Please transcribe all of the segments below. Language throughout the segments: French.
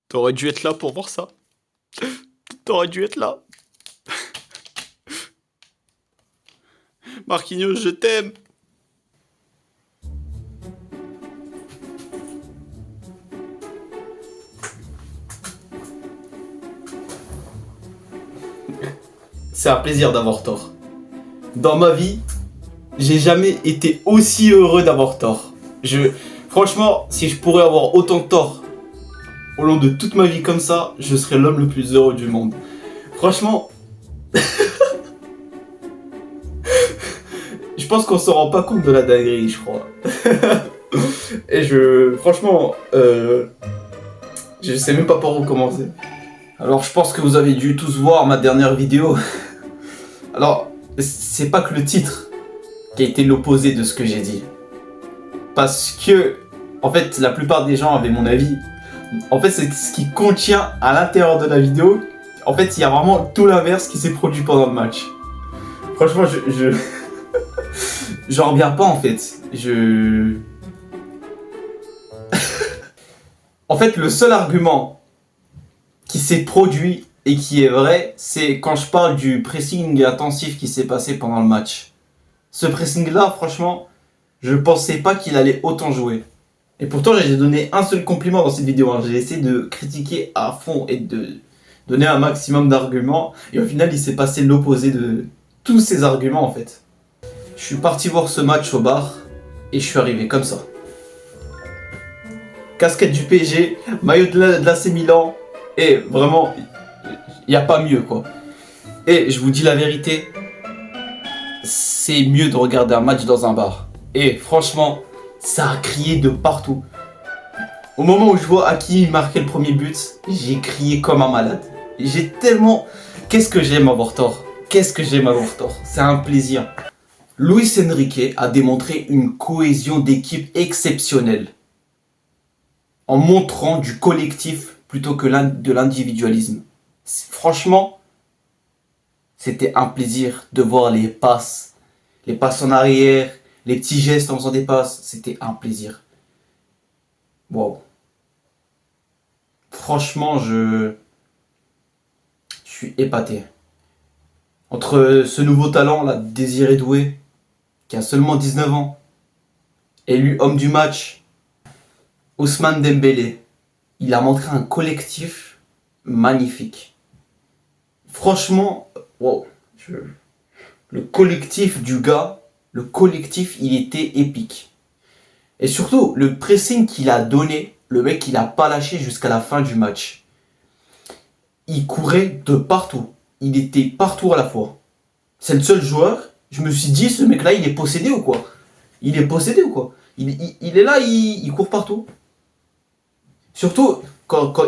T'aurais dû être là pour voir ça. T'aurais dû être là. Marquinhos, je t'aime. C'est un plaisir d'avoir tort. Dans ma vie, j'ai jamais été aussi heureux d'avoir tort. Franchement, si je pourrais avoir autant de tort au long de toute ma vie comme ça, je serais l'homme le plus heureux du monde. Franchement, je pense qu'on se rend pas compte de la dinguerie, je crois. Et franchement, je sais même pas par où commencer. Alors, je pense que vous avez dû tous voir ma dernière vidéo. Alors, c'est pas que le titre qui a été l'opposé de ce que j'ai dit. Parce que, en fait, la plupart des gens avaient mon avis. En fait, c'est ce qui contient à l'intérieur de la vidéo. En fait, il y a vraiment tout l'inverse qui s'est produit pendant le match. Franchement, j'en reviens pas, en fait. En fait, le seul argument qui s'est produit et qui est vrai, c'est quand je parle du pressing intensif qui s'est passé pendant le match. Ce pressing-là, franchement, je pensais pas qu'il allait autant jouer. Et pourtant, j'ai donné un seul compliment dans cette vidéo. J'ai essayé de critiquer à fond et de donner un maximum d'arguments. Et au final, il s'est passé l'opposé de tous ces arguments, en fait. Je suis parti voir ce match au bar et je suis arrivé comme ça. Casquette du PSG, maillot de l'AC Milan, et vraiment, il n'y a pas mieux, quoi. Et je vous dis la vérité, c'est mieux de regarder un match dans un bar. Et franchement, ça a crié de partout. Au moment où je vois Hakimi marquer le premier but, j'ai crié comme un malade. J'ai tellement... Qu'est-ce que j'aime avoir tort. Qu'est-ce que j'aime avoir tort. C'est un plaisir. Luis Enrique a démontré une cohésion d'équipe exceptionnelle, en montrant du collectif plutôt que de l'individualisme. Franchement, c'était un plaisir de voir les passes en arrière, les petits gestes en faisant des passes. C'était un plaisir. Wow. Franchement, je suis épaté. Entre ce nouveau talent, là, Désiré Doué, qui a seulement 19 ans, élu homme du match, Ousmane Dembélé, il a montré un collectif magnifique. Franchement, wow, le collectif du gars, le collectif, il était épique. Et surtout, le pressing qu'il a donné, le mec, il a pas lâché jusqu'à la fin du match. Il courait de partout. Il était partout à la fois. C'est le seul joueur. Je me suis dit, ce mec-là, il est possédé ou quoi? Il est possédé ou quoi? Il est là, il court partout. Surtout,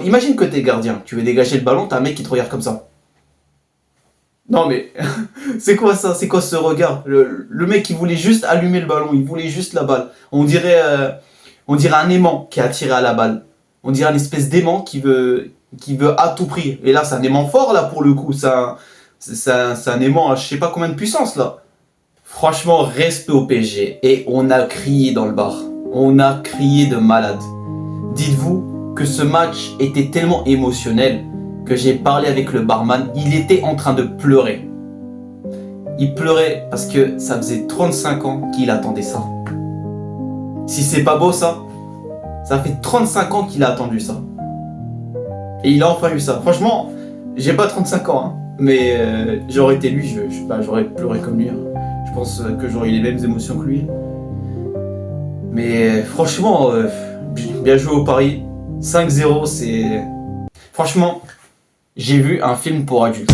imagine que t'es gardien. Tu veux dégager le ballon, t'as un mec qui te regarde comme ça. Non mais, c'est quoi ça? C'est quoi ce regard? Le mec, il voulait juste allumer le ballon. Il voulait juste la balle. On dirait un aimant qui est attiré à la balle. On dirait une espèce d'aimant qui veut à tout prix. Et là, c'est un aimant fort, là, pour le coup. C'est un aimant à je sais pas combien de puissance, là. Franchement, respect au PSG. Et on a crié dans le bar. On a crié de malade. Dites-vous que ce match était tellement émotionnel que j'ai parlé avec le barman. Il était en train de pleurer. Il pleurait parce que ça faisait 35 ans qu'il attendait ça. Si c'est pas beau, ça fait 35 ans qu'il a attendu ça. Et il a enfin eu ça. Franchement, j'ai pas 35 ans, hein, mais j'aurais été lui, j'aurais pleuré comme lui. Hein. Je pense que j'aurais eu les mêmes émotions que lui. Mais franchement, bien joué au pari. 5-0, c'est... Franchement, j'ai vu un film pour adultes.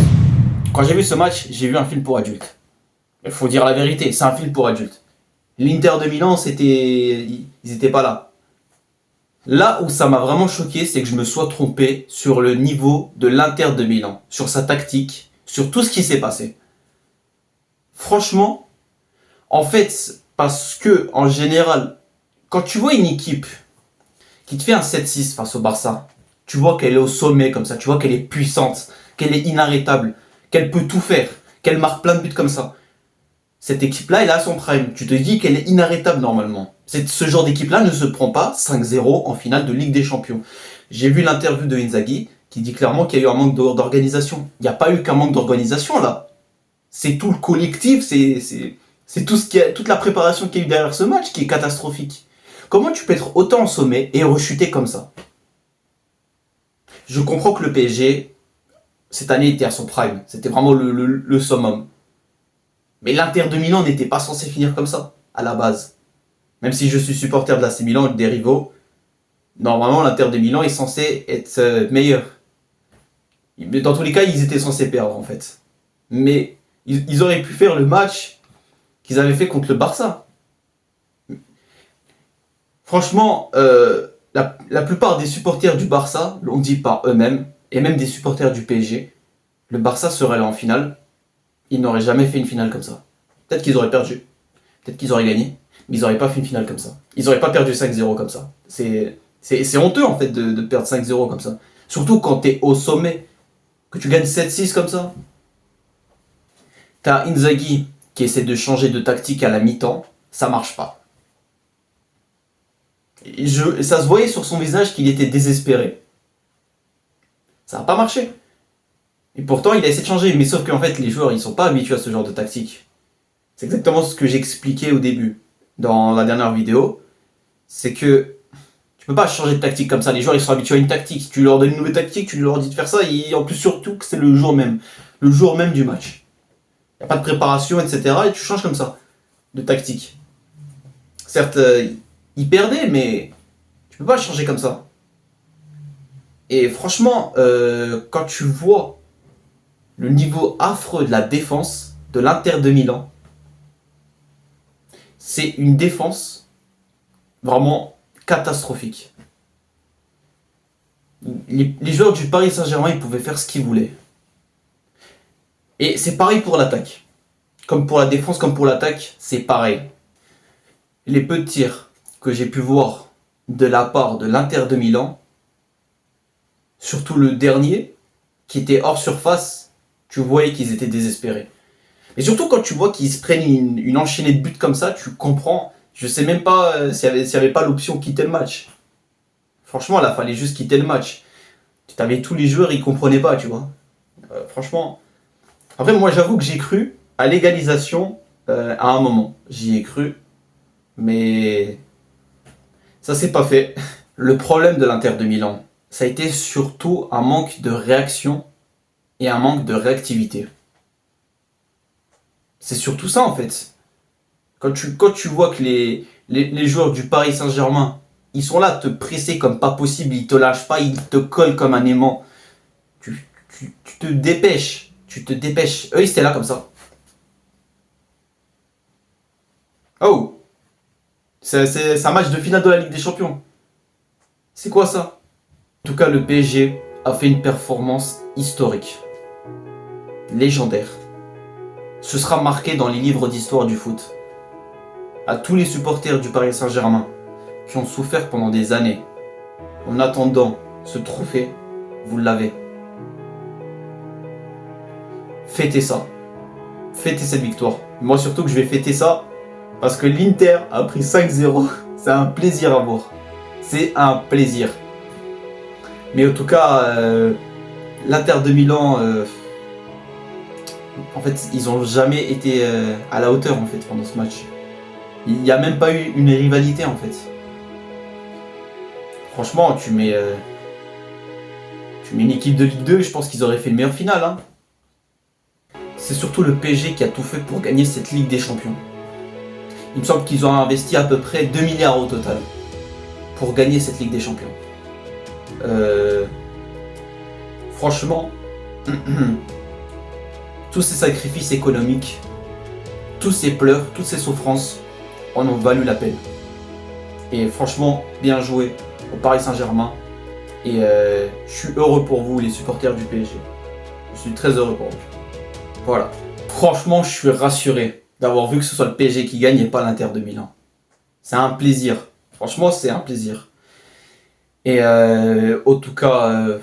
Quand j'ai vu ce match, j'ai vu un film pour adultes. Il faut dire la vérité, c'est un film pour adultes. L'Inter de Milan, ils étaient pas là. Là où ça m'a vraiment choqué, c'est que je me sois trompé sur le niveau de l'Inter de Milan, sur sa tactique, sur tout ce qui s'est passé. Franchement, en fait, parce que, en général, quand tu vois une équipe qui te fait un 7-6 face au Barça, tu vois qu'elle est au sommet comme ça, tu vois qu'elle est puissante, qu'elle est inarrêtable, qu'elle peut tout faire, qu'elle marque plein de buts comme ça. Cette équipe-là, elle a son prime. Tu te dis qu'elle est inarrêtable normalement. Ce genre d'équipe-là ne se prend pas 5-0 en finale de Ligue des Champions. J'ai vu l'interview de Inzaghi qui dit clairement qu'il y a eu un manque d'organisation. Il n'y a pas eu qu'un manque d'organisation là. C'est tout le collectif, c'est tout toute la préparation qu'il y a eu derrière ce match qui est catastrophique. Comment tu peux être autant au sommet et rechuter comme ça? Je comprends que le PSG, cette année, était à son prime. C'était vraiment le summum. Mais l'Inter de Milan n'était pas censé finir comme ça, à la base. Même si je suis supporter de l'AC Milan et des rivaux, normalement l'Inter de Milan est censé être meilleur. Dans tous les cas, ils étaient censés perdre en fait. Mais ils auraient pu faire le match qu'ils avaient fait contre le Barça. Franchement, la plupart des supporters du Barça l'ont dit par eux-mêmes, et même des supporters du PSG, le Barça serait là en finale, ils n'auraient jamais fait une finale comme ça. Peut-être qu'ils auraient perdu, peut-être qu'ils auraient gagné, mais ils n'auraient pas fait une finale comme ça. Ils n'auraient pas perdu 5-0 comme ça. C'est honteux en fait de perdre 5-0 comme ça. Surtout quand t'es au sommet, que tu gagnes 7-6 comme ça. T'as Inzaghi qui essaie de changer de tactique à la mi-temps, ça marche pas. Ça se voyait sur son visage qu'il était désespéré. Ça n'a pas marché. Et pourtant, il a essayé de changer. Mais sauf qu'en fait, les joueurs, ils sont pas habitués à ce genre de tactique. C'est exactement ce que j'expliquais au début, dans la dernière vidéo. C'est que tu peux pas changer de tactique comme ça. Les joueurs, ils sont habitués à une tactique. Tu leur donnes une nouvelle tactique, tu leur dis de faire ça. Et en plus, surtout que c'est le jour même. Le jour même du match. Il n'y a pas de préparation, etc. Et tu changes comme ça, de tactique. Certes, ils perdaient, mais tu peux pas changer comme ça. Et franchement, quand tu vois le niveau affreux de la défense de l'Inter de Milan, c'est une défense vraiment catastrophique. Les joueurs du Paris Saint-Germain, ils pouvaient faire ce qu'ils voulaient. Et c'est pareil pour l'attaque. Comme pour la défense, comme pour l'attaque, c'est pareil. Les peu de tirs que j'ai pu voir de la part de l'Inter de Milan, surtout le dernier, qui était hors surface, tu voyais qu'ils étaient désespérés. Et surtout quand tu vois qu'ils se prennent une enchaînée de buts comme ça, tu comprends. Je sais même pas s'il y avait pas l'option quitter le match. Franchement, là, fallait juste quitter le match. Tu avais tous les joueurs, ils comprenaient pas, tu vois. Franchement. Après, moi, j'avoue que j'ai cru à l'égalisation à un moment. J'y ai cru. Mais ça s'est pas fait. Le problème de l'Inter de Milan, ça a été surtout un manque de réaction et un manque de réactivité. C'est surtout ça en fait. Quand tu vois que les joueurs du Paris Saint-Germain, ils sont là à te presser comme pas possible, ils te lâchent pas, ils te collent comme un aimant. Tu te dépêches, tu te dépêches. Eux, ils étaient là comme ça. Oh! C'est un match de finale de la Ligue des Champions. C'est quoi ça? En tout cas, le PSG a fait une performance historique. Légendaire. Ce sera marqué dans les livres d'histoire du foot. À tous les supporters du Paris Saint-Germain qui ont souffert pendant des années, en attendant ce trophée, vous l'avez. Fêtez ça. Fêtez cette victoire. Moi surtout que je vais fêter ça parce que l'Inter a pris 5-0. C'est un plaisir à voir. C'est un plaisir. Mais en tout cas, l'Inter de Milan, en fait, ils n'ont jamais été à la hauteur en fait pendant ce match. Il n'y a même pas eu une rivalité en fait. Franchement, tu mets une équipe de Ligue 2, je pense qu'ils auraient fait une meilleure finale. Hein. C'est surtout le PSG qui a tout fait pour gagner cette Ligue des Champions. Il me semble qu'ils ont investi à peu près 2 milliards au total pour gagner cette Ligue des Champions. Franchement, tous ces sacrifices économiques, tous ces pleurs, toutes ces souffrances en ont valu la peine. Et franchement, bien joué au Paris Saint-Germain. Et je suis heureux pour vous, les supporters du PSG. Je suis très heureux pour vous. Voilà. Franchement, je suis rassuré d'avoir vu que ce soit le PSG qui gagne et pas l'Inter de Milan. C'est un plaisir. Franchement, c'est un plaisir. Et en tout cas,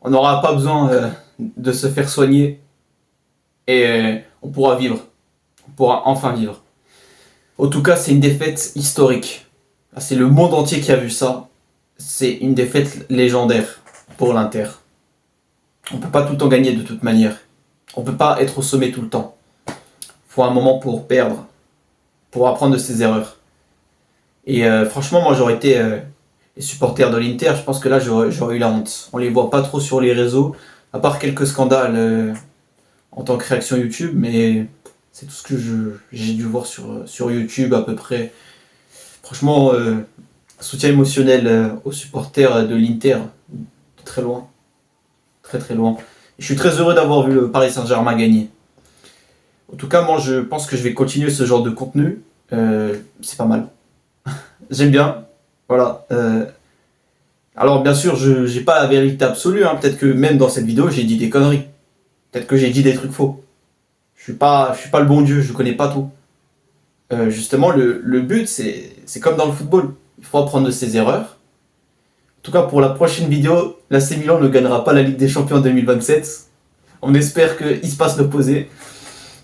on n'aura pas besoin de se faire soigner. Et on pourra vivre. On pourra enfin vivre. En tout cas, c'est une défaite historique. C'est le monde entier qui a vu ça. c'est une défaite légendaire pour l'Inter. On peut pas tout le temps gagner de toute manière. On peut pas être au sommet tout le temps. Faut un moment pour perdre, pour apprendre de ses erreurs. Et franchement, moi j'aurais été les supporters de l'Inter, je pense que là j'aurais eu la honte. On les voit pas trop sur les réseaux, à part quelques scandales en tant que réaction YouTube, mais c'est tout ce que j'ai dû voir sur YouTube à peu près. Franchement, soutien émotionnel aux supporters de l'Inter, de très loin. Très très loin. Je suis très heureux d'avoir vu le Paris Saint-Germain gagner. En tout cas, moi je pense que je vais continuer ce genre de contenu. C'est pas mal. J'aime bien. Voilà. Alors bien sûr, je n'ai pas la vérité absolue. Hein. Peut-être que même dans cette vidéo, j'ai dit des conneries. Peut-être que j'ai dit des trucs faux. Je suis pas le bon Dieu, je connais pas tout. Justement, le but, c'est comme dans le football. Il faut apprendre de ses erreurs. En tout cas, pour la prochaine vidéo, l'AC Milan ne gagnera pas la Ligue des Champions 2027. On espère qu'il se passe l'opposé.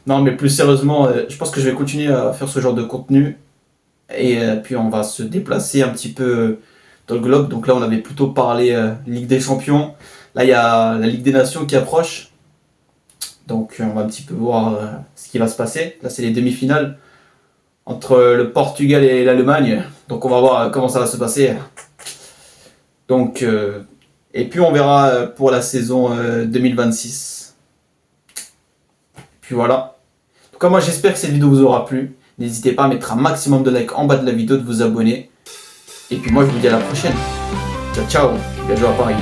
Non, mais plus sérieusement, je pense que je vais continuer à faire ce genre de contenu. Et puis on va se déplacer un petit peu dans le globe. Donc là, on avait plutôt parlé Ligue des Champions. Là, il y a la Ligue des Nations qui approche. Donc on va un petit peu voir ce qui va se passer. Là, c'est les demi-finales entre le Portugal et l'Allemagne. Donc on va voir comment ça va se passer. Donc, et puis on verra pour la saison 2026. Puis voilà. En tout cas, moi j'espère que cette vidéo vous aura plu. N'hésitez pas à mettre un maximum de likes en bas de la vidéo, de vous abonner. Et puis moi je vous dis à la prochaine. Ciao ciao. Bien joué à Paris.